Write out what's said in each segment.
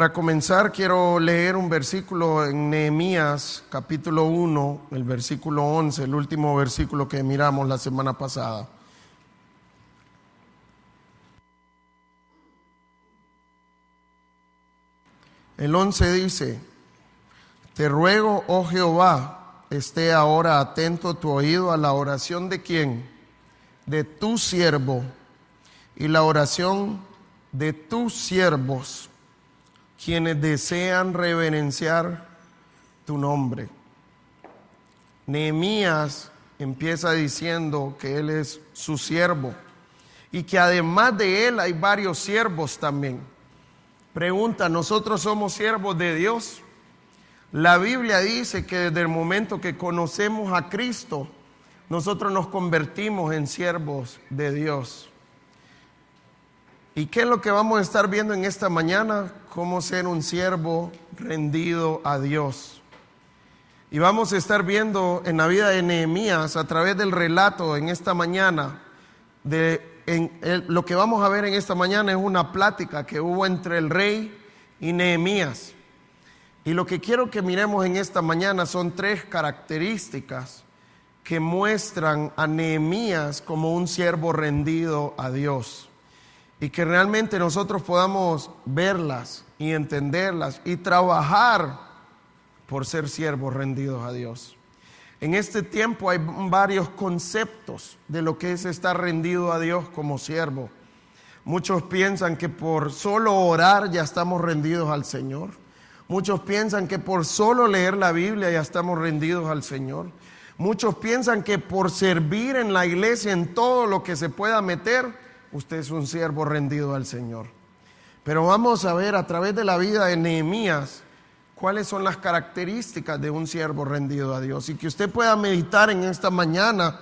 Para comenzar, quiero leer un versículo en Nehemías, capítulo 1, el versículo 11, el último versículo que miramos la semana pasada. El 11 dice: Te ruego, oh Jehová, esté ahora atento tu oído a la oración de ¿quién? De tu siervo y la oración de tus siervos, quienes desean reverenciar tu nombre. Nehemías empieza diciendo que él es su siervo y que además de él hay varios siervos también. Pregunta, ¿nosotros somos siervos de Dios? La Biblia dice que desde el momento que conocemos a Cristo, nosotros nos convertimos en siervos de Dios. ¿Y qué es lo que vamos a estar viendo en esta mañana? Cómo ser un siervo rendido a Dios. Y vamos a estar viendo en la vida de Nehemías, a través del relato en esta mañana, lo que vamos a ver en esta mañana es una plática que hubo entre el rey y Nehemías. Y lo que quiero que miremos en esta mañana son 3 características que muestran a Nehemías como un siervo rendido a Dios. Y que realmente nosotros podamos verlas y entenderlas y trabajar por ser siervos rendidos a Dios. En este tiempo hay varios conceptos de lo que es estar rendido a Dios como siervo. Muchos piensan que por solo orar ya estamos rendidos al Señor. Muchos piensan que por solo leer la Biblia ya estamos rendidos al Señor. Muchos piensan que por servir en la iglesia en todo lo que se pueda meter, usted es un siervo rendido al Señor. Pero vamos a ver a través de la vida de Nehemías cuáles son las características de un siervo rendido a Dios. Y que usted pueda meditar en esta mañana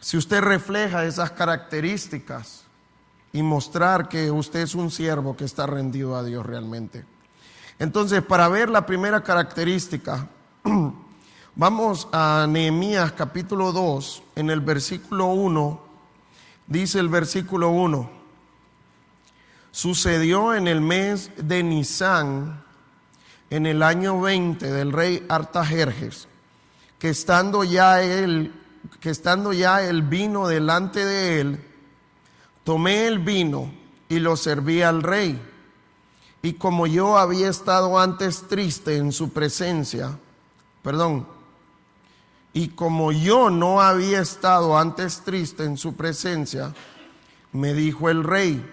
si usted refleja esas características y mostrar que usted es un siervo que está rendido a Dios realmente. Entonces, para ver la primera característica, vamos a Nehemías capítulo 2, en el versículo 1. Dice el versículo 1: Sucedió en el mes de Nisán, en el año 20 del rey Artajerjes, que estando ya el vino delante de él, tomé el vino y lo serví al rey. Y como yo había estado antes triste en su presencia, y como yo no había estado antes triste en su presencia, me dijo el rey: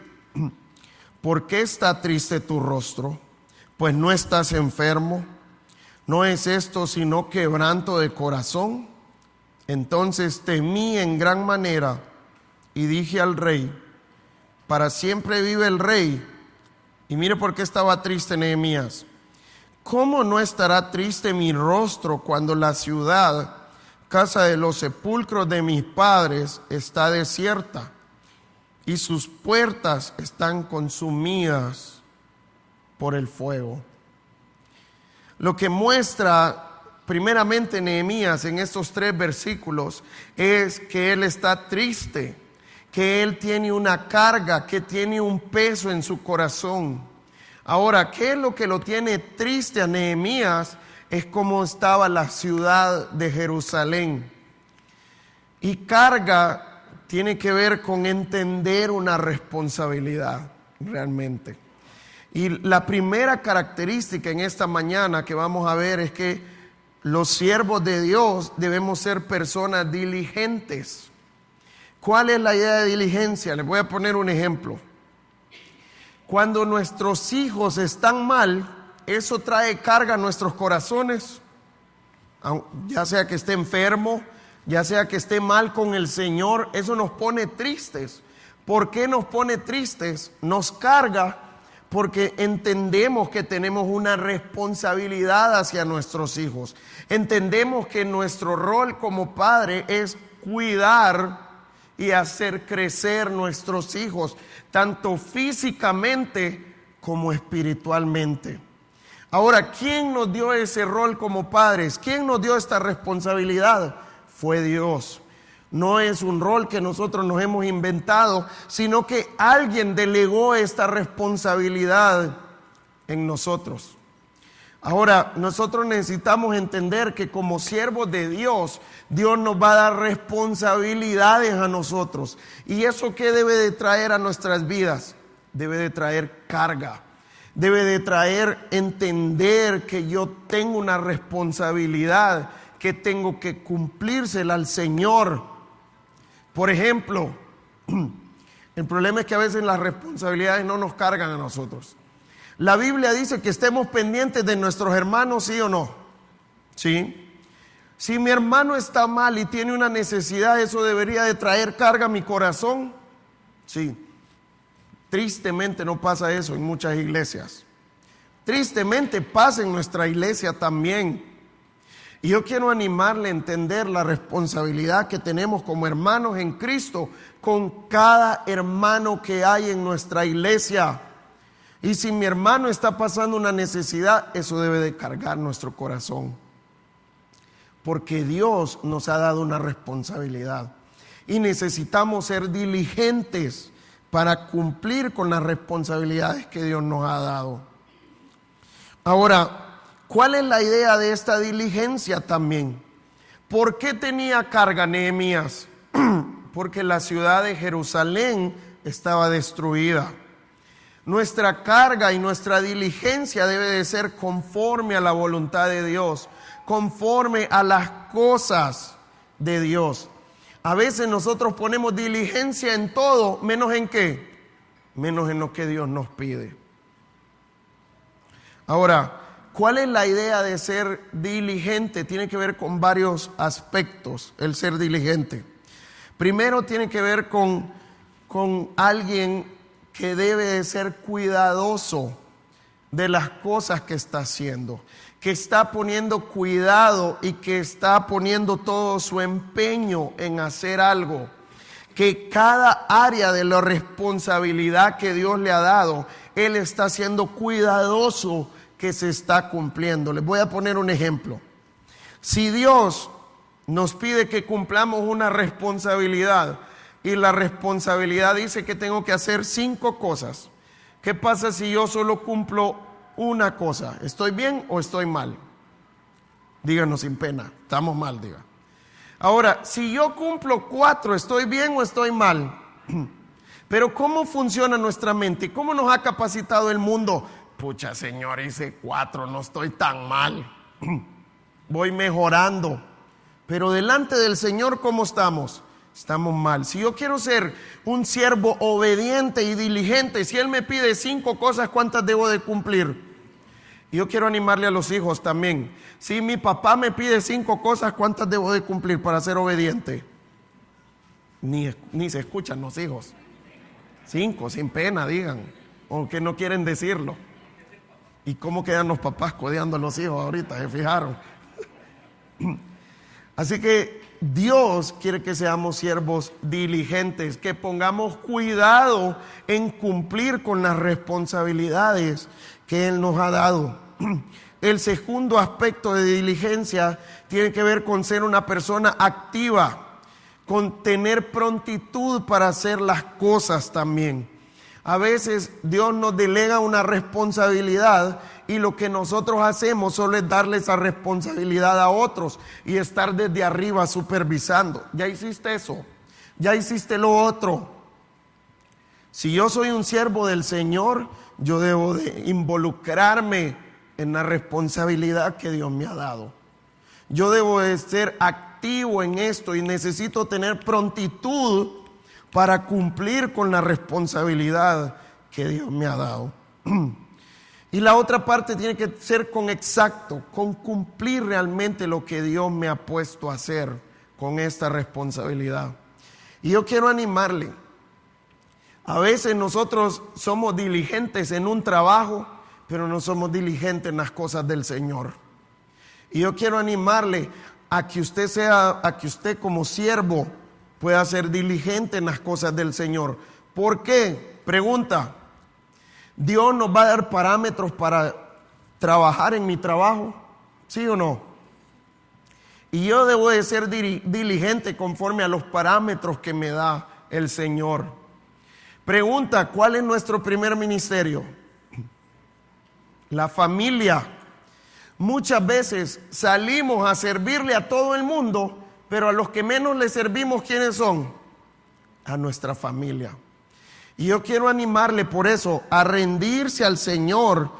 ¿por qué está triste tu rostro? Pues no estás enfermo. ¿No es esto sino quebranto de corazón? Entonces temí en gran manera y dije al rey: para siempre vive el rey. Y mire por qué estaba triste Nehemías. ¿Cómo no estará triste mi rostro cuando la ciudad, casa de los sepulcros de mis padres, está desierta y sus puertas están consumidas por el fuego? Lo que muestra primeramente Nehemías en estos 3 versículos es que él está triste, que él tiene una carga, que tiene un peso en su corazón. Ahora, ¿qué es lo que lo tiene triste a Nehemías? Es cómo estaba la ciudad de Jerusalén. Y carga tiene que ver con entender una responsabilidad realmente. Y la primera característica en esta mañana que vamos a ver es que los siervos de Dios debemos ser personas diligentes. ¿Cuál es la idea de diligencia? Les voy a poner un ejemplo. Cuando nuestros hijos están mal, eso trae carga a nuestros corazones, ya sea que esté enfermo, ya sea que esté mal con el Señor, eso nos pone tristes. ¿Por qué nos pone tristes? Nos carga porque entendemos que tenemos una responsabilidad hacia nuestros hijos. Entendemos que nuestro rol como padre es cuidar y hacer crecer nuestros hijos, tanto físicamente como espiritualmente. Ahora, ¿quién nos dio ese rol como padres? ¿Quién nos dio esta responsabilidad? Fue Dios. No es un rol que nosotros nos hemos inventado, sino que alguien delegó esta responsabilidad en nosotros. Ahora, nosotros necesitamos entender que como siervos de Dios, Dios nos va a dar responsabilidades a nosotros. ¿Y eso qué debe de traer a nuestras vidas? Debe de traer carga. Debe de traer entender que yo tengo una responsabilidad que tengo que cumplírsela al Señor. Por ejemplo, el problema es que a veces las responsabilidades no nos cargan a nosotros. La Biblia dice que estemos pendientes de nuestros hermanos, ¿sí o no? ¿Sí? Si mi hermano está mal y tiene una necesidad, ¿eso debería de traer carga a mi corazón? Sí. Tristemente no pasa eso en muchas iglesias. Tristemente pasa en nuestra iglesia también. Y yo quiero animarle a entender la responsabilidad que tenemos como hermanos en Cristo con cada hermano que hay en nuestra iglesia. Y si mi hermano está pasando una necesidad, eso debe de cargar nuestro corazón. Porque Dios nos ha dado una responsabilidad. Y necesitamos ser diligentes para cumplir con las responsabilidades que Dios nos ha dado. Ahora, ¿cuál es la idea de esta diligencia también? ¿Por qué tenía carga Nehemías? Porque la ciudad de Jerusalén estaba destruida. Nuestra carga y nuestra diligencia debe de ser conforme a la voluntad de Dios, conforme a las cosas de Dios. A veces nosotros ponemos diligencia en todo, menos en qué, menos en lo que Dios nos pide. Ahora, ¿cuál es la idea de ser diligente? Tiene que ver con varios aspectos el ser diligente. Primero tiene que ver con alguien que debe de ser cuidadoso de las cosas que está haciendo, que está poniendo cuidado y que está poniendo todo su empeño en hacer algo, que cada área de la responsabilidad que Dios le ha dado, Él está siendo cuidadoso que se está cumpliendo. Les voy a poner un ejemplo. Si Dios nos pide que cumplamos una responsabilidad, y la responsabilidad dice que tengo que hacer 5 cosas. ¿Qué pasa si yo solo cumplo una cosa? ¿Estoy bien o estoy mal? Díganos sin pena, estamos mal, diga. Ahora, si yo cumplo 4, ¿estoy bien o estoy mal? Pero ¿cómo funciona nuestra mente? ¿Cómo nos ha capacitado el mundo? Pucha, Señor, hice 4, no estoy tan mal. Voy mejorando. Pero delante del Señor, ¿cómo estamos? Estamos mal. Si yo quiero ser un siervo obediente y diligente, si Él me pide 5 cosas, ¿cuántas debo de cumplir? Y yo quiero animarle a los hijos también. Si mi papá me pide 5 cosas, ¿cuántas debo de cumplir para ser obediente? Ni se escuchan los hijos. 5, sin pena, digan. O que no quieren decirlo. ¿Y cómo quedan los papás codeando a los hijos ahorita? ¿Se fijaron? Así que Dios quiere que seamos siervos diligentes, que pongamos cuidado en cumplir con las responsabilidades que Él nos ha dado. El segundo aspecto de diligencia tiene que ver con ser una persona activa, con tener prontitud para hacer las cosas también. A veces Dios nos delega una responsabilidad y lo que nosotros hacemos solo es darle esa responsabilidad a otros y estar desde arriba supervisando. Ya hiciste eso, ya hiciste lo otro. Si yo soy un siervo del Señor, yo debo de involucrarme en la responsabilidad que Dios me ha dado. Yo debo de ser activo en esto y necesito tener prontitud para cumplir con la responsabilidad que Dios me ha dado. Y la otra parte tiene que ser con exacto, con cumplir realmente lo que Dios me ha puesto a hacer con esta responsabilidad. Y yo quiero animarle. A veces nosotros somos diligentes en un trabajo, pero no somos diligentes en las cosas del Señor. Y yo quiero animarle a que usted como siervo pueda ser diligente en las cosas del Señor. ¿Por qué? Pregunta. ¿Dios nos va a dar parámetros para trabajar en mi trabajo? ¿Sí o no? Y yo debo de ser diligente conforme a los parámetros que me da el Señor. Pregunta, ¿cuál es nuestro primer ministerio? La familia. Muchas veces salimos a servirle a todo el mundo, pero a los que menos le servimos, ¿quiénes son? A nuestra familia. Y yo quiero animarle por eso a rendirse al Señor,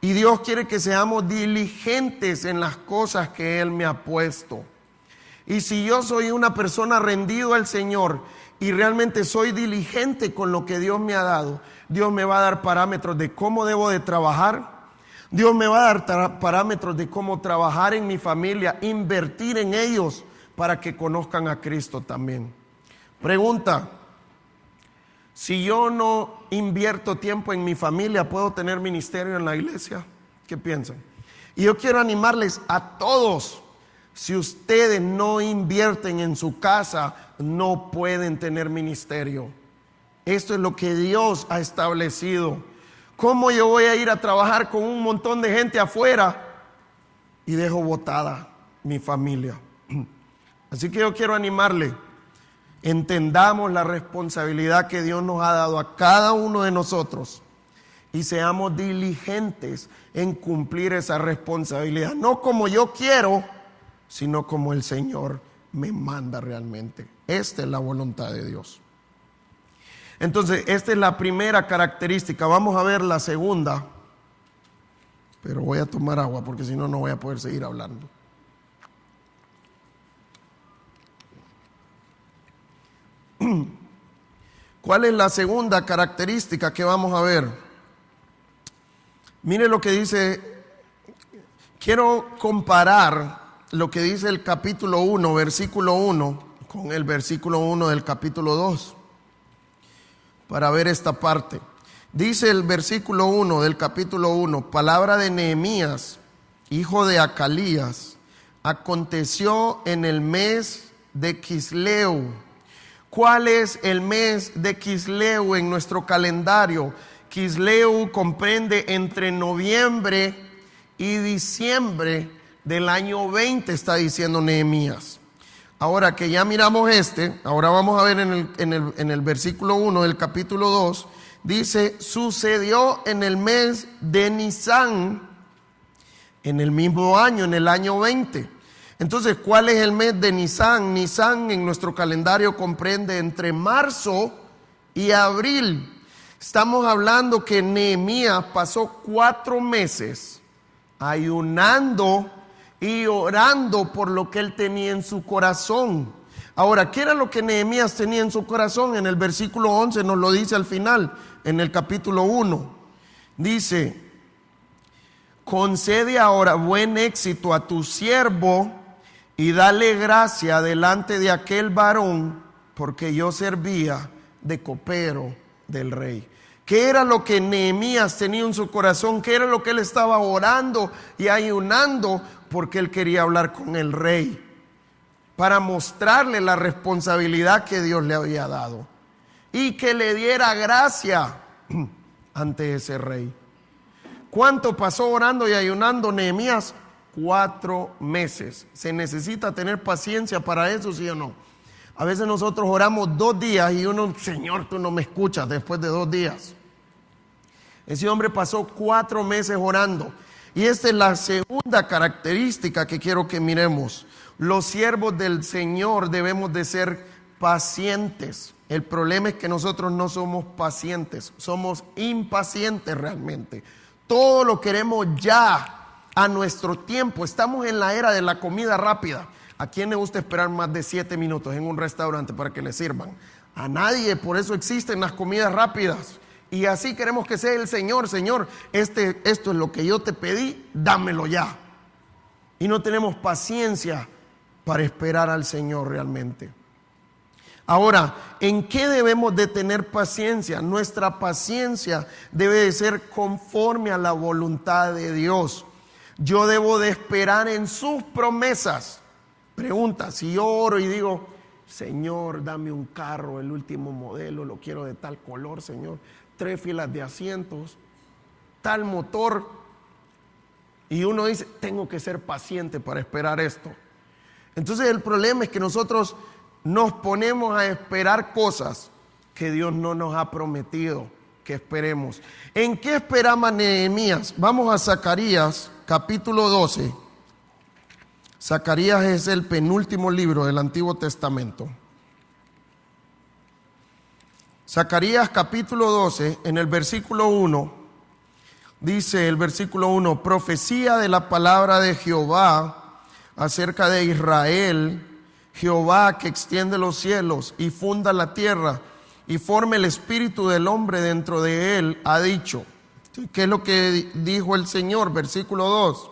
y Dios quiere que seamos diligentes en las cosas que Él me ha puesto. Y si yo soy una persona rendido al Señor y realmente soy diligente con lo que Dios me ha dado, Dios me va a dar parámetros de cómo debo de trabajar. Dios me va a dar parámetros de cómo trabajar en mi familia, invertir en ellos para que conozcan a Cristo también. Pregunta: si yo no invierto tiempo en mi familia, ¿puedo tener ministerio en la iglesia? ¿Qué piensan? Y yo quiero animarles a todos. Si ustedes no invierten en su casa, no pueden tener ministerio. Esto es lo que Dios ha establecido. ¿Cómo yo voy a ir a trabajar con un montón de gente afuera y dejo botada mi familia? Así que yo quiero animarle. Entendamos la responsabilidad que Dios nos ha dado a cada uno de nosotros y seamos diligentes en cumplir esa responsabilidad. No como yo quiero, sino como el Señor me manda realmente. Esta es la voluntad de Dios. Entonces, esta es la primera característica. Vamos a ver la segunda. Pero voy a tomar agua porque si no, no voy a poder seguir hablando. ¿Cuál es la segunda característica que vamos a ver? Mire lo que dice. Quiero comparar lo que dice el capítulo 1, versículo 1, con el versículo 1 del capítulo 2. Para ver esta parte. Dice el versículo 1 del capítulo 1, palabra de Nehemías, hijo de Acalías, aconteció en el mes de Quisleu. ¿Cuál es el mes de Quisleu en nuestro calendario? Quisleu comprende entre noviembre y diciembre del año 20, está diciendo Nehemías. Ahora que ya miramos ahora vamos a ver en el versículo 1 del capítulo 2, dice, sucedió en el mes de Nisán, en el mismo año, en el año 20. Entonces, ¿cuál es el mes de Nisán? Nisán en nuestro calendario comprende entre marzo y abril. Estamos hablando que Nehemías pasó 4 meses ayunando y orando por lo que él tenía en su corazón. Ahora, ¿qué era lo que Nehemías tenía en su corazón? En el versículo 11 nos lo dice al final, en el capítulo 1. Dice, concede ahora buen éxito a tu siervo y dale gracia delante de aquel varón, porque yo servía de copero del rey. ¿Qué era lo que Nehemías tenía en su corazón? ¿Qué era lo que él estaba orando y ayunando? Porque él quería hablar con el rey para mostrarle la responsabilidad que Dios le había dado y que le diera gracia ante ese rey. ¿Cuánto pasó orando y ayunando Nehemías? 4 meses. ¿Se necesita tener paciencia para eso, sí o no? A veces nosotros oramos 2 días y uno, Señor, tú no me escuchas después de 2 días. Ese hombre pasó 4 meses orando. Y esta es la segunda característica que quiero que miremos. Los siervos del Señor debemos de ser pacientes. El problema es que nosotros no somos pacientes, somos impacientes realmente. Todo lo queremos ya, a nuestro tiempo. Estamos en la era de la comida rápida. ¿A quién le gusta esperar más de 7 minutos en un restaurante para que le sirvan? A nadie, por eso existen las comidas rápidas. Y así queremos que sea el Señor. Señor, esto es lo que yo te pedí, dámelo ya. Y no tenemos paciencia para esperar al Señor realmente. Ahora, ¿en qué debemos de tener paciencia? Nuestra paciencia debe de ser conforme a la voluntad de Dios. Yo debo de esperar en sus promesas. Pregunta, si yo oro y digo, Señor, dame un carro, el último modelo, lo quiero de tal color, Señor, 3 filas de asientos, tal motor, y uno dice, tengo que ser paciente para esperar esto. Entonces el problema es que nosotros nos ponemos a esperar cosas que Dios no nos ha prometido. que esperemos. ¿En qué esperaba Nehemías? Vamos a Zacarías, capítulo 12. Zacarías es el penúltimo libro del Antiguo Testamento. Zacarías capítulo 12, en el versículo 1, dice el versículo 1, profecía de la palabra de Jehová acerca de Israel, Jehová que extiende los cielos y funda la tierra y forma el espíritu del hombre dentro de él, ha dicho. ¿Qué es lo que dijo el Señor? Versículo 2.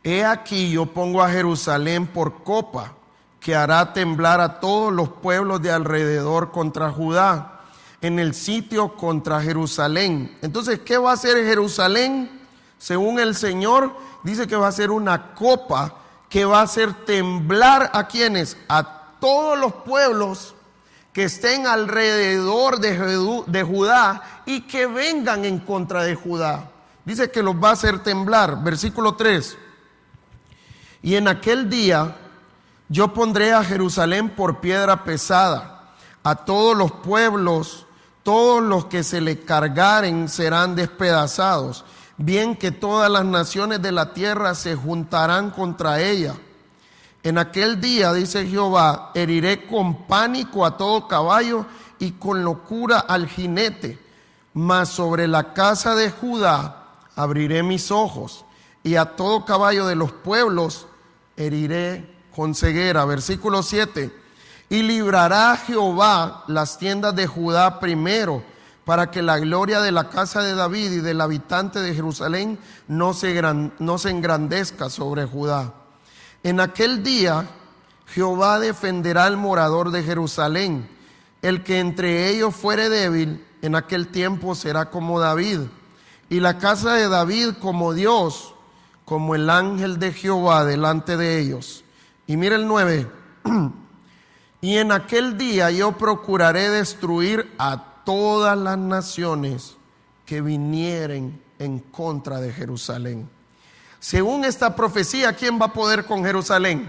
He aquí yo pongo a Jerusalén por copa, que hará temblar a todos los pueblos de alrededor contra Judá, en el sitio contra Jerusalén. Entonces, ¿qué va a hacer Jerusalén? Según el Señor, dice que va a ser una copa que va a hacer temblar ¿a quiénes? A todos los pueblos que estén alrededor de Judá y que vengan en contra de Judá. Dice que los va a hacer temblar. Versículo 3. Y en aquel día yo pondré a Jerusalén por piedra pesada. A todos los pueblos, todos los que se le cargaren serán despedazados. Bien que todas las naciones de la tierra se juntarán contra ella. En aquel día, dice Jehová, heriré con pánico a todo caballo y con locura al jinete. Mas sobre la casa de Judá abriré mis ojos, y a todo caballo de los pueblos heriré con ceguera. Versículo 7. Y librará Jehová las tiendas de Judá primero, para que la gloria de la casa de David y del habitante de Jerusalén no se engrandezca sobre Judá. En aquel día Jehová defenderá al morador de Jerusalén. El que entre ellos fuere débil, en aquel tiempo será como David, y la casa de David como Dios, como el ángel de Jehová delante de ellos. Y mira el 9. Y en aquel día yo procuraré destruir a todas las naciones que vinieren en contra de Jerusalén. Según esta profecía, ¿quién va a poder con Jerusalén?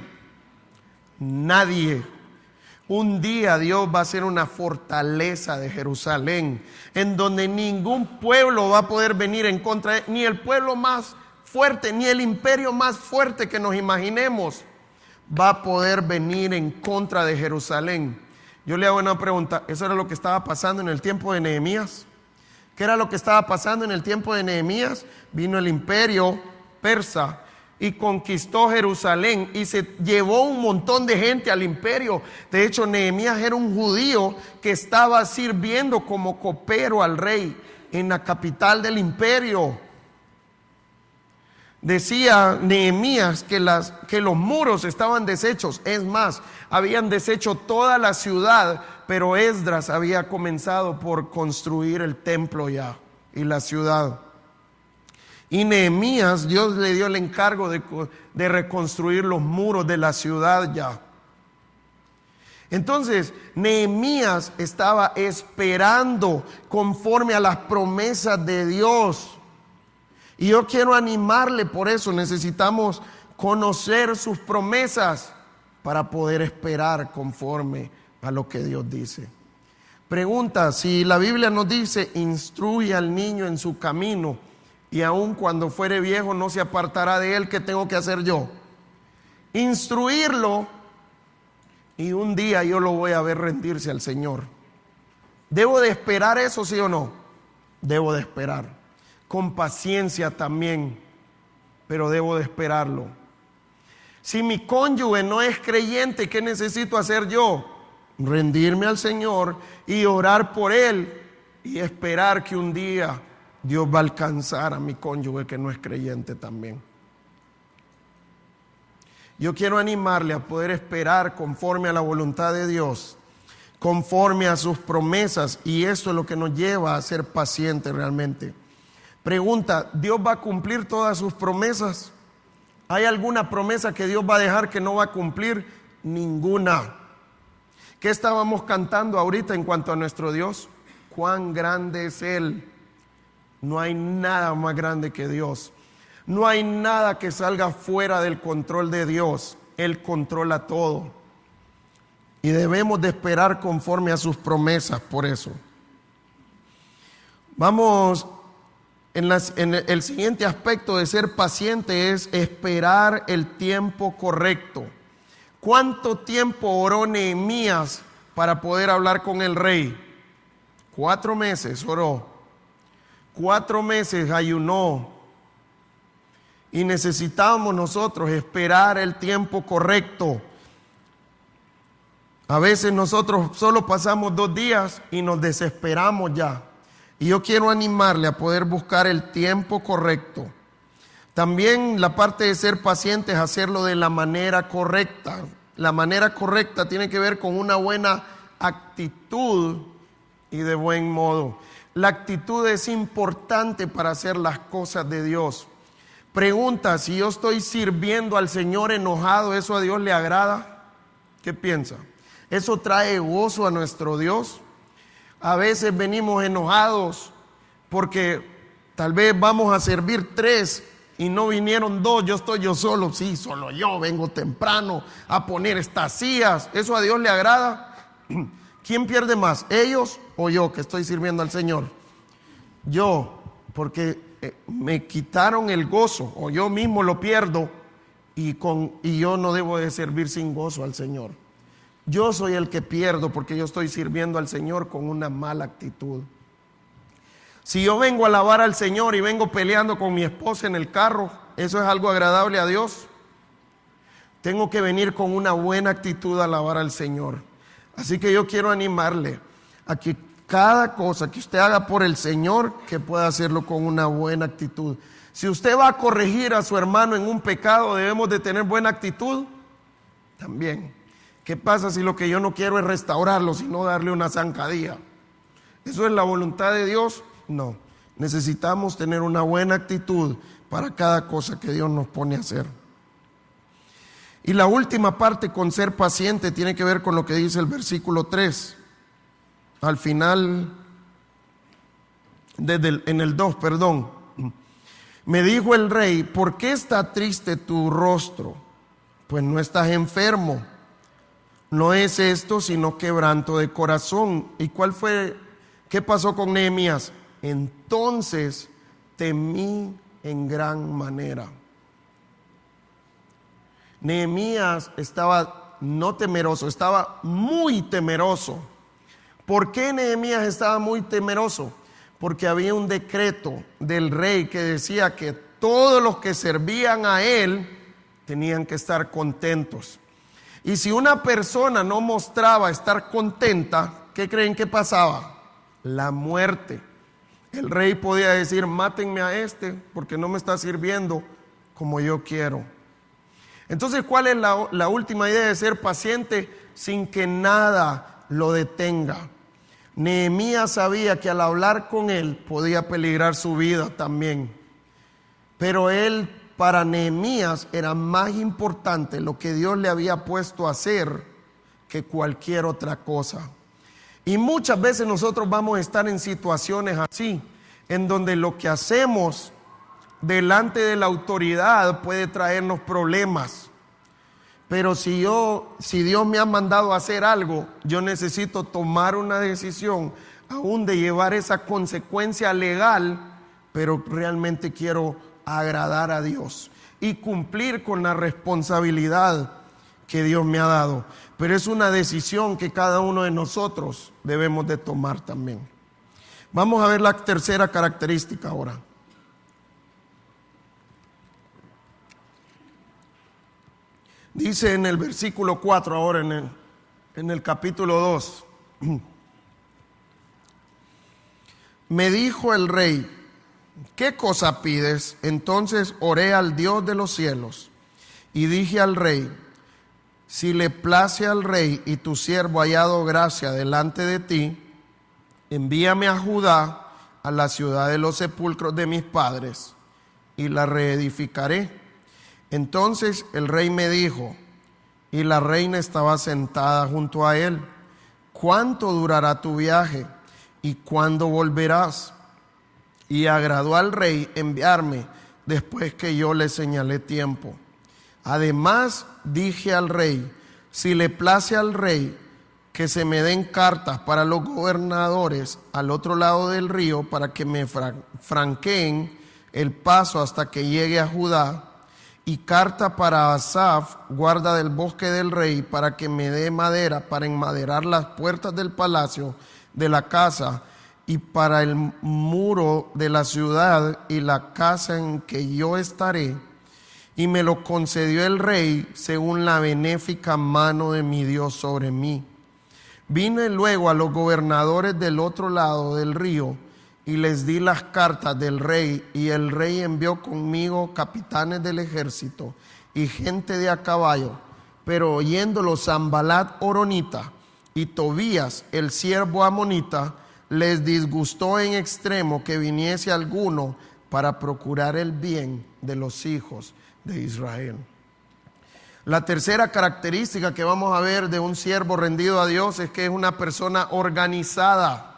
Nadie. Un día Dios va a hacer una fortaleza de Jerusalén, en donde ningún pueblo va a poder venir en contra de, ni el pueblo más fuerte, ni el imperio más fuerte que nos imaginemos, va a poder venir en contra de Jerusalén. Yo le hago una pregunta, ¿eso era lo que estaba pasando en el tiempo de Nehemías? ¿Qué era lo que estaba pasando en el tiempo de Nehemías? Vino el imperio persa y conquistó Jerusalén y se llevó un montón de gente al imperio. De hecho, Nehemías era un judío que estaba sirviendo como copero al rey en la capital del imperio. Decía Nehemías que los muros estaban deshechos. Es más, habían deshecho toda la ciudad, pero Esdras había comenzado por construir el templo ya y la ciudad. Y Nehemías, Dios le dio el encargo de reconstruir los muros de la ciudad ya. Entonces, Nehemías estaba esperando conforme a las promesas de Dios. Y yo quiero animarle, por eso necesitamos conocer sus promesas para poder esperar conforme a lo que Dios dice. Pregunta, si la Biblia nos dice, instruye al niño en su camino, y aun cuando fuere viejo no se apartará de él, ¿qué tengo que hacer yo? Instruirlo, y un día yo lo voy a ver rendirse al Señor. ¿Debo de esperar eso, sí o no? Debo de esperar. Con paciencia también, pero debo de esperarlo. Si mi cónyuge no es creyente, ¿qué necesito hacer yo? Rendirme al Señor y orar por él y esperar que un día Dios va a alcanzar a mi cónyuge que no es creyente también. Yo quiero animarle a poder esperar conforme a la voluntad de Dios, conforme a sus promesas, y eso es lo que nos lleva a ser pacientes realmente. Pregunta, ¿Dios va a cumplir todas sus promesas? ¿Hay alguna promesa que Dios va a dejar que no va a cumplir? Ninguna. ¿Qué estábamos cantando ahorita en cuanto a nuestro Dios? ¿Cuán grande es Él? No hay nada más grande que Dios. No hay nada que salga fuera del control de Dios. Él controla todo. Y debemos de esperar conforme a sus promesas por eso. Vamos, en el siguiente aspecto de ser paciente es esperar el tiempo correcto. ¿Cuánto tiempo oró Nehemías para poder hablar con el rey? 4 meses oró. 4 meses ayunó. Y necesitamos nosotros esperar el tiempo correcto. A veces nosotros solo pasamos 2 días y nos desesperamos ya. Y yo quiero animarle a poder buscar el tiempo correcto. También la parte de ser paciente es hacerlo de la manera correcta. La manera correcta tiene que ver con una buena actitud y de buen modo. La actitud es importante para hacer las cosas de Dios. Pregunta, si yo estoy sirviendo al Señor enojado, ¿eso a Dios le agrada? ¿Qué piensa? ¿Eso trae gozo a nuestro Dios? A veces venimos enojados porque tal vez vamos a servir 3 y no vinieron 2, yo estoy yo solo. Sí, solo yo vengo temprano a poner estas sillas. ¿Eso a Dios le agrada? ¿Quién pierde más, ellos o yo que estoy sirviendo al Señor? Yo, porque me quitaron el gozo, o yo mismo lo pierdo, y yo no debo de servir sin gozo al Señor. Yo soy el que pierdo porque yo estoy sirviendo al Señor con una mala actitud. Si yo vengo a alabar al Señor y vengo peleando con mi esposa en el carro, ¿eso es algo agradable a Dios? Tengo que venir con una buena actitud a alabar al Señor. Así que yo quiero animarle a que cada cosa que usted haga por el Señor, que pueda hacerlo con una buena actitud. Si usted va a corregir a su hermano en un pecado, debemos de tener buena actitud también. ¿Qué pasa si lo que yo no quiero es restaurarlo, sino darle una zancadilla? ¿Eso es la voluntad de Dios? No. Necesitamos tener una buena actitud para cada cosa que Dios nos pone a hacer. Y la última parte con ser paciente tiene que ver con lo que dice el versículo 3. Al final, en el 2, perdón. Me dijo el rey, ¿por qué está triste tu rostro? Pues no estás enfermo. No es esto sino quebranto de corazón. ¿Y qué pasó con Nehemías? Entonces temí en gran manera. Nehemías estaba no temeroso, estaba muy temeroso. ¿Por qué Nehemías estaba muy temeroso? Porque había un decreto del rey que decía que todos los que servían a él tenían que estar contentos. Y si una persona no mostraba estar contenta, ¿qué creen que pasaba? La muerte. El rey podía decir, mátenme a este porque no me está sirviendo como yo quiero. Entonces, ¿cuál es la última idea de ser paciente? Sin que nada lo detenga. Nehemías sabía que al hablar con él podía peligrar su vida también. Pero para Nehemías era más importante lo que Dios le había puesto a hacer que cualquier otra cosa. Y muchas veces nosotros vamos a estar en situaciones así, en donde lo que hacemos delante de la autoridad puede traernos problemas. Pero si Dios me ha mandado a hacer algo, yo necesito tomar una decisión, aún de llevar esa consecuencia legal, pero realmente quiero agradar a Dios y cumplir con la responsabilidad que Dios me ha dado. Pero es una decisión que cada uno de nosotros debemos de tomar también. Vamos a ver la tercera característica ahora. Dice en el versículo 4, ahora en el capítulo 2. Me dijo el rey, ¿qué cosa pides? Entonces oré al Dios de los cielos y dije al rey, si le place al rey y tu siervo hallado gracia delante de ti, envíame a Judá, a la ciudad de los sepulcros de mis padres, y la reedificaré. Entonces el rey me dijo, y la reina estaba sentada junto a él, ¿cuánto durará tu viaje? ¿Y cuándo volverás? Y agradó al rey enviarme después que yo le señalé tiempo. Además dije al rey, si le place al rey que se me den cartas para los gobernadores al otro lado del río para que me franqueen el paso hasta que llegue a Judá, y carta para Asaf, guarda del bosque del rey, para que me dé madera para enmaderar las puertas del palacio de la casa y para el muro de la ciudad y la casa en que yo estaré. Y me lo concedió el rey según la benéfica mano de mi Dios sobre mí. Vine luego a los gobernadores del otro lado del río y les di las cartas del rey, y el rey envió conmigo capitanes del ejército y gente de a caballo. Pero oyéndolo Sanbalat horonita y Tobías el siervo amonita, les disgustó en extremo que viniese alguno para procurar el bien de los hijos de Israel. La tercera característica que vamos a ver de un siervo rendido a Dios es que es una persona organizada.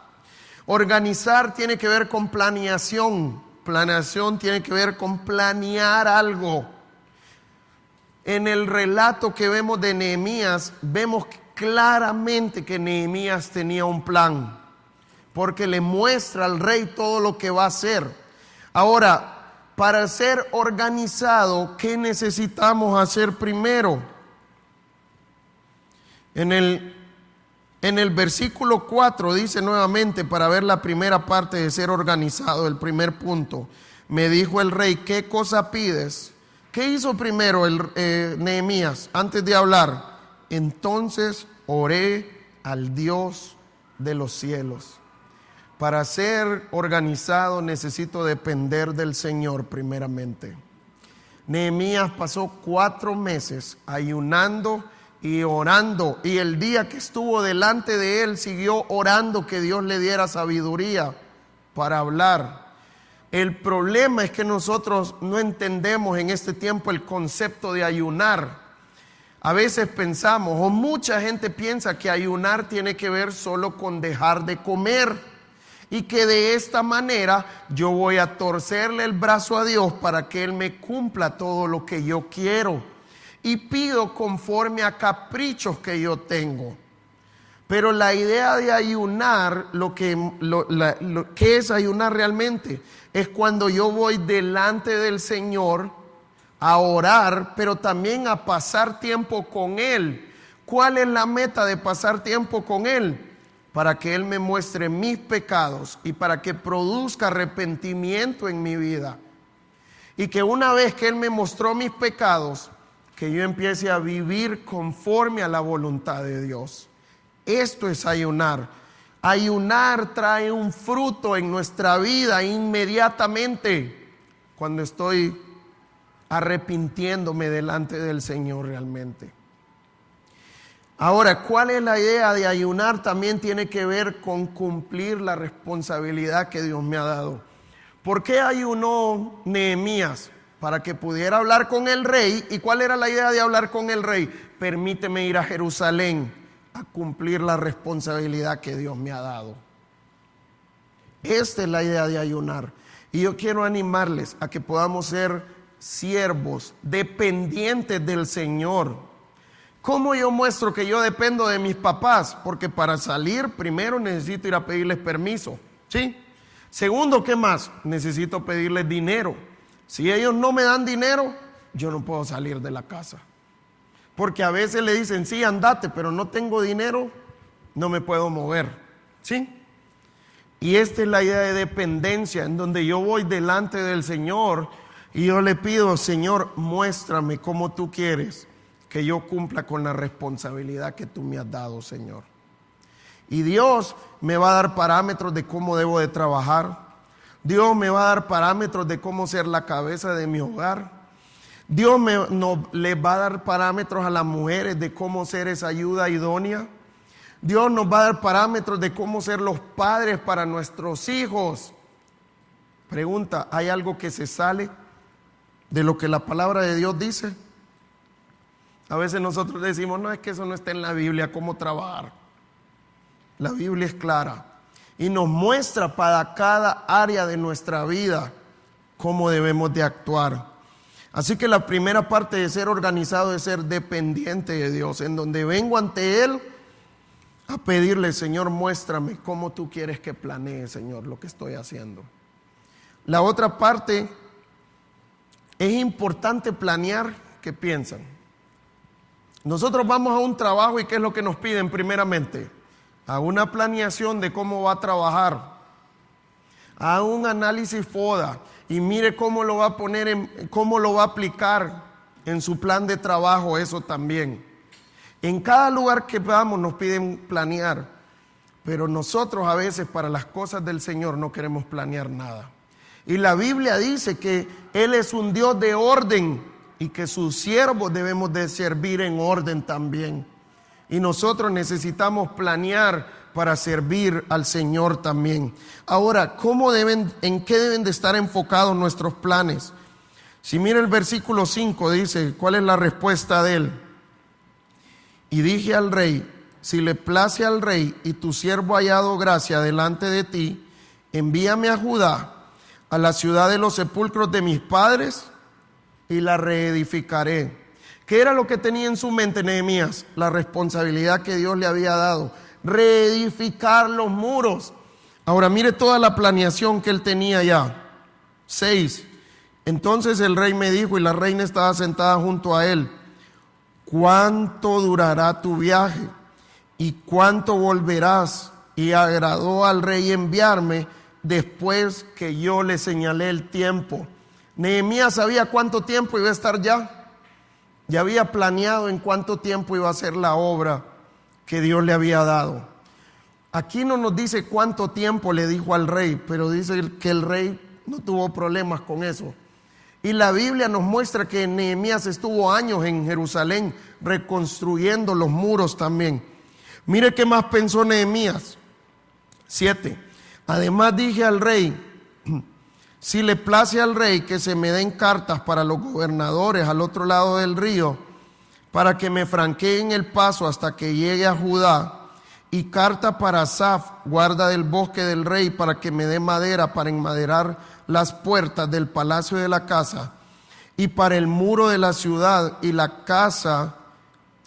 Organizar tiene que ver con planeación. Planeación tiene que ver con planear algo. En el relato que vemos de Nehemías, vemos claramente que Nehemías tenía un plan, porque le muestra al rey todo lo que va a hacer. Ahora, para ser organizado, ¿qué necesitamos hacer primero? En el versículo 4 dice nuevamente, para ver la primera parte de ser organizado, el primer punto. Me dijo el rey, ¿qué cosa pides? ¿Qué hizo primero Nehemías antes de hablar? Entonces oré al Dios de los cielos. Para ser organizado necesito depender del Señor primeramente. Nehemías pasó 4 meses ayunando y orando, y el día que estuvo delante de él siguió orando que Dios le diera sabiduría para hablar. El problema es que nosotros no entendemos en este tiempo el concepto de ayunar. A veces pensamos, o mucha gente piensa, que ayunar tiene que ver solo con dejar de comer, y que de esta manera yo voy a torcerle el brazo a Dios para que Él me cumpla todo lo que yo quiero y pido conforme a caprichos que yo tengo. Pero la idea de ayunar, ¿qué es ayunar realmente? Es cuando yo voy delante del Señor a orar, pero también a pasar tiempo con Él. ¿Cuál es la meta de pasar tiempo con Él? Para que Él me muestre mis pecados y para que produzca arrepentimiento en mi vida. Y que una vez que Él me mostró mis pecados, que yo empiece a vivir conforme a la voluntad de Dios. Esto es ayunar. Ayunar trae un fruto en nuestra vida inmediatamente cuando estoy arrepintiéndome delante del Señor realmente. Ahora, ¿cuál es la idea de ayunar? También tiene que ver con cumplir la responsabilidad que Dios me ha dado. ¿Por qué ayunó Nehemías? Para que pudiera hablar con el rey. ¿Y cuál era la idea de hablar con el rey? Permíteme ir a Jerusalén a cumplir la responsabilidad que Dios me ha dado. Esta es la idea de ayunar. Y yo quiero animarles a que podamos ser siervos dependientes del Señor. ¿Cómo yo muestro que yo dependo de mis papás? Porque para salir primero necesito ir a pedirles permiso, ¿sí? Segundo, ¿qué más? Necesito pedirles dinero. Si ellos no me dan dinero, yo no puedo salir de la casa. Porque a veces le dicen, sí, andate, pero no tengo dinero, no me puedo mover, ¿sí? Y esta es la idea de dependencia, en donde yo voy delante del Señor y yo le pido, Señor, muéstrame cómo tú quieres que yo cumpla con la responsabilidad que tú me has dado, Señor. Y Dios me va a dar parámetros de cómo debo de trabajar. Dios me va a dar parámetros de cómo ser la cabeza de mi hogar. Dios le va a dar parámetros a las mujeres de cómo ser esa ayuda idónea. Dios nos va a dar parámetros de cómo ser los padres para nuestros hijos. Pregunta, ¿hay algo que se sale de lo que la palabra de Dios dice? A veces nosotros decimos, no, es que eso no está en la Biblia, cómo trabajar. La Biblia es clara y nos muestra para cada área de nuestra vida cómo debemos de actuar. Así que la primera parte de ser organizado es ser dependiente de Dios, en donde vengo ante Él a pedirle: Señor, muéstrame cómo tú quieres que planee, Señor, lo que estoy haciendo. La otra parte, es importante planear. ¿Qué piensan? Nosotros vamos a un trabajo y ¿qué es lo que nos piden primeramente? A una planeación de cómo va a trabajar, a un análisis FODA y mire cómo lo va a poner, cómo lo va a aplicar en su plan de trabajo. Eso también. En cada lugar que vamos nos piden planear, pero nosotros a veces para las cosas del Señor no queremos planear nada. Y la Biblia dice que Él es un Dios de orden y que sus siervos debemos de servir en orden también. Y nosotros necesitamos planear para servir al Señor también. Ahora, ¿en qué deben de estar enfocados nuestros planes? Si mira el versículo 5, dice, ¿cuál es la respuesta de él? Y dije al rey: si le place al rey y tu siervo ha hallado gracia delante de ti, envíame a Judá, a la ciudad de los sepulcros de mis padres, y la reedificaré. ¿Qué era lo que tenía en su mente Nehemías? La responsabilidad que Dios le había dado: reedificar los muros. Ahora mire toda la planeación que él tenía ya. 6. Entonces el rey me dijo, y la reina estaba sentada junto a él: ¿cuánto durará tu viaje? ¿Y cuánto volverás? Y agradó al rey enviarme después que yo le señalé el tiempo. Nehemías sabía cuánto tiempo iba a estar ya. Ya había planeado en cuánto tiempo iba a ser la obra que Dios le había dado. Aquí no nos dice cuánto tiempo le dijo al rey, pero dice que el rey no tuvo problemas con eso. Y la Biblia nos muestra que Nehemías estuvo años en Jerusalén reconstruyendo los muros también. Mire qué más pensó Nehemías. 7. Además dije al rey: si le place al rey que se me den cartas para los gobernadores al otro lado del río, para que me franqueen el paso hasta que llegue a Judá, y carta para Asaf, guarda del bosque del rey, para que me dé madera para enmaderar las puertas del palacio de la casa, y para el muro de la ciudad y la casa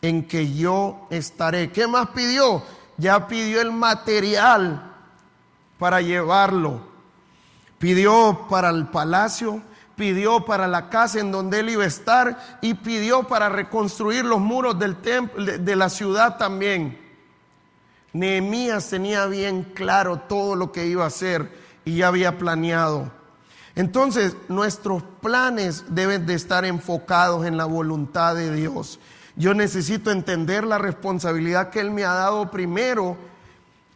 en que yo estaré. ¿Qué más pidió? Ya pidió el material para llevarlo. Pidió para el palacio, pidió para la casa en donde él iba a estar, y pidió para reconstruir los muros del templo, de la ciudad también. Nehemías tenía bien claro todo lo que iba a hacer y ya había planeado. Entonces, nuestros planes deben de estar enfocados en la voluntad de Dios. Yo necesito entender la responsabilidad que Él me ha dado primero,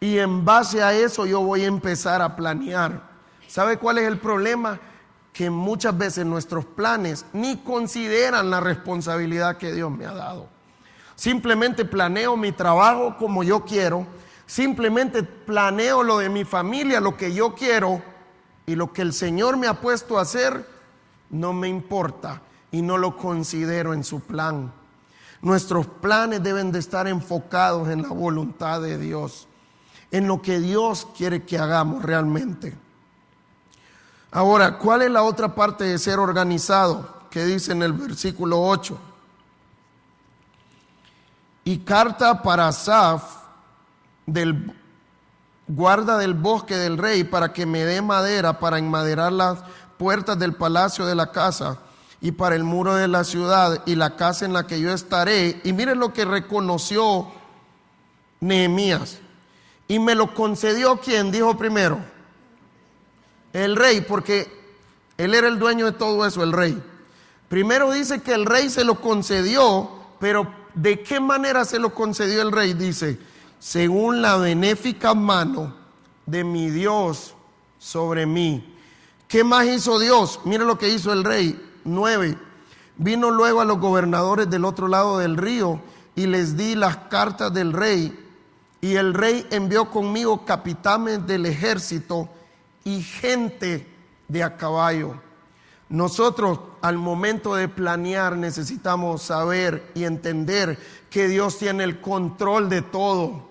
y en base a eso yo voy a empezar a planear. ¿Sabe cuál es el problema? Que muchas veces nuestros planes ni consideran la responsabilidad que Dios me ha dado. Simplemente planeo mi trabajo como yo quiero, simplemente planeo lo de mi familia, lo que yo quiero, y lo que el Señor me ha puesto a hacer no me importa y no lo considero en su plan. Nuestros planes deben de estar enfocados en la voluntad de Dios, en lo que Dios quiere que hagamos realmente. Ahora, ¿cuál es la otra parte de ser organizado? Que dice en el versículo 8. Y carta para Asaf, del guarda del bosque del rey, para que me dé madera para enmaderar las puertas del palacio de la casa, y para el muro de la ciudad y la casa en la que yo estaré. Y miren lo que reconoció Nehemías. Y me lo concedió, ¿quién? Dijo primero, el rey, porque él era el dueño de todo eso, el rey. Primero dice que el rey se lo concedió, pero ¿de qué manera se lo concedió el rey? Dice, según la benéfica mano de mi Dios sobre mí. ¿Qué más hizo Dios? Mire lo que hizo el rey. 9. Vino luego a los gobernadores del otro lado del río y les di las cartas del rey. Y el rey envió conmigo capitanes del ejército y gente de a caballo. Nosotros al momento de planear necesitamos saber y entender que Dios tiene el control de todo.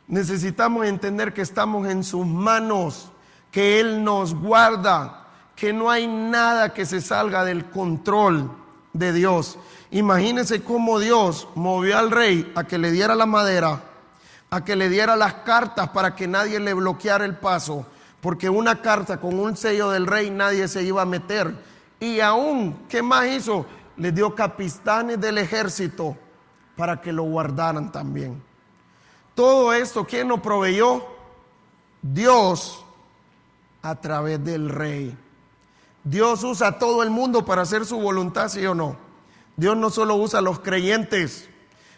Necesitamos entender que estamos en sus manos, que Él nos guarda, que no hay nada que se salga del control de Dios. Imagínense cómo Dios movió al rey a que le diera la madera a que le diera las cartas para que nadie le bloqueara el paso, porque una carta con un sello del rey nadie se iba a meter. Y aún, ¿qué más hizo? Les dio capitanes del ejército para que lo guardaran también. Todo esto, ¿quién lo proveyó? Dios, a través del rey. Dios usa a todo el mundo para hacer su voluntad, ¿sí o no? Dios no solo usa a los creyentes,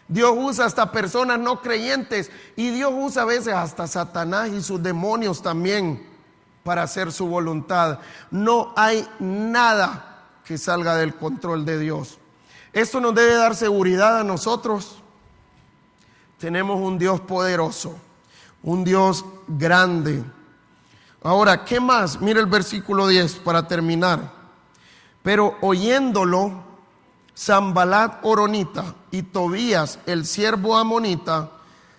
Dios usa hasta personas no creyentes, y Dios usa a veces hasta Satanás y sus demonios también para hacer su voluntad. No hay nada que salga del control de Dios. Esto nos debe dar seguridad a nosotros. Tenemos un Dios poderoso, un Dios grande. Ahora, ¿qué más? Mira el versículo 10 para terminar. Pero oyéndolo, Sanbalat horonita y Tobías el siervo amonita,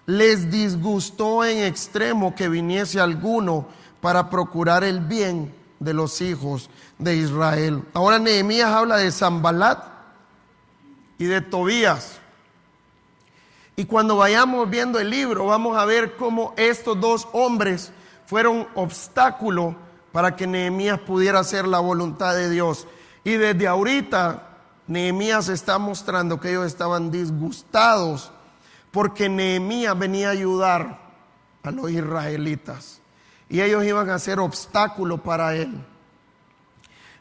les disgustó en extremo que viniese alguno para procurar el bien de los hijos de Israel. Ahora Nehemías habla de Sanbalat y de Tobías. Y cuando vayamos viendo el libro, vamos a ver cómo estos dos hombres fueron obstáculo para que Nehemías pudiera hacer la voluntad de Dios. Y desde ahorita Nehemías está mostrando que ellos estaban disgustados porque Nehemías venía a ayudar a los israelitas y ellos iban a ser obstáculo para él.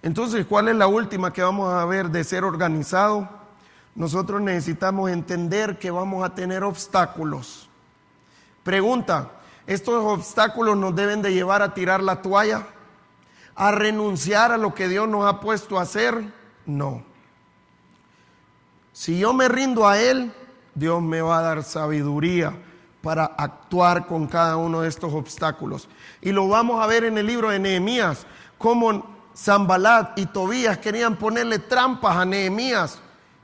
Entonces, ¿cuál es la última que vamos a ver de ser organizado? Nosotros necesitamos entender que vamos a tener obstáculos. Pregunta: ¿estos obstáculos nos deben de llevar a tirar la toalla? ¿A renunciar a lo que Dios nos ha puesto a hacer? No. Si yo me rindo a Él, Dios me va a dar sabiduría para actuar con cada uno de estos obstáculos. Y lo vamos a ver en el libro de Nehemías, cómo Sanbalat y Tobías querían ponerle trampas a Nehemías,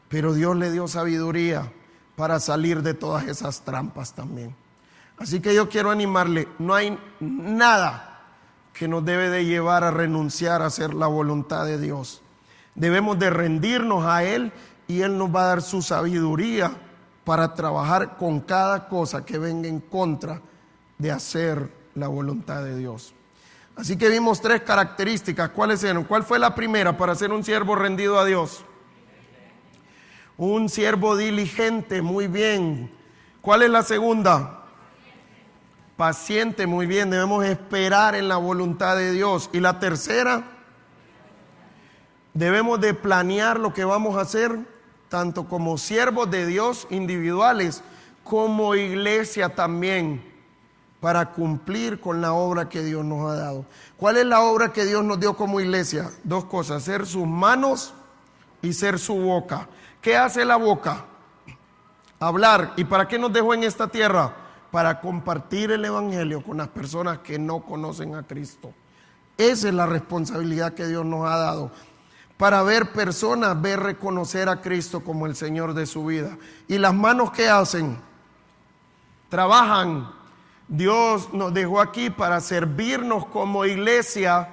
pero Dios le dio sabiduría para salir de todas esas trampas también. Así que yo quiero animarle, no hay nada que nos debe de llevar a renunciar a hacer la voluntad de Dios. Debemos de rendirnos a Él y Él nos va a dar su sabiduría para trabajar con cada cosa que venga en contra de hacer la voluntad de Dios. Así que vimos 3 características. ¿Cuáles eran? ¿Cuál fue la primera para ser un siervo rendido a Dios? Un siervo diligente, muy bien. ¿Cuál es la segunda? Paciente, muy bien. Debemos esperar en la voluntad de Dios. Y la tercera, debemos de planear lo que vamos a hacer, tanto como siervos de Dios individuales, como iglesia también, para cumplir con la obra que Dios nos ha dado. ¿Cuál es la obra que Dios nos dio como iglesia? 2 cosas: ser sus manos y ser su boca. ¿Qué hace la boca? Hablar. ¿Y para qué nos dejó en esta tierra? Para compartir el evangelio con las personas que no conocen a Cristo. Esa es la responsabilidad que Dios nos ha dado. Para ver personas, ver reconocer a Cristo como el Señor de su vida. ¿Y las manos qué hacen? Trabajan. Dios nos dejó aquí para servirnos como iglesia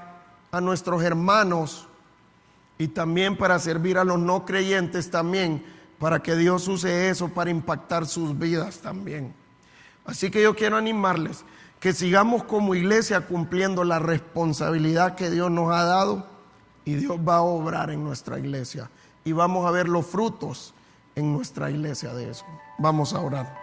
a nuestros hermanos y también para servir a los no creyentes también, para que Dios use eso para impactar sus vidas también. Así que yo quiero animarles que sigamos como iglesia cumpliendo la responsabilidad que Dios nos ha dado, y Dios va a obrar en nuestra iglesia y vamos a ver los frutos en nuestra iglesia de eso. Vamos a orar.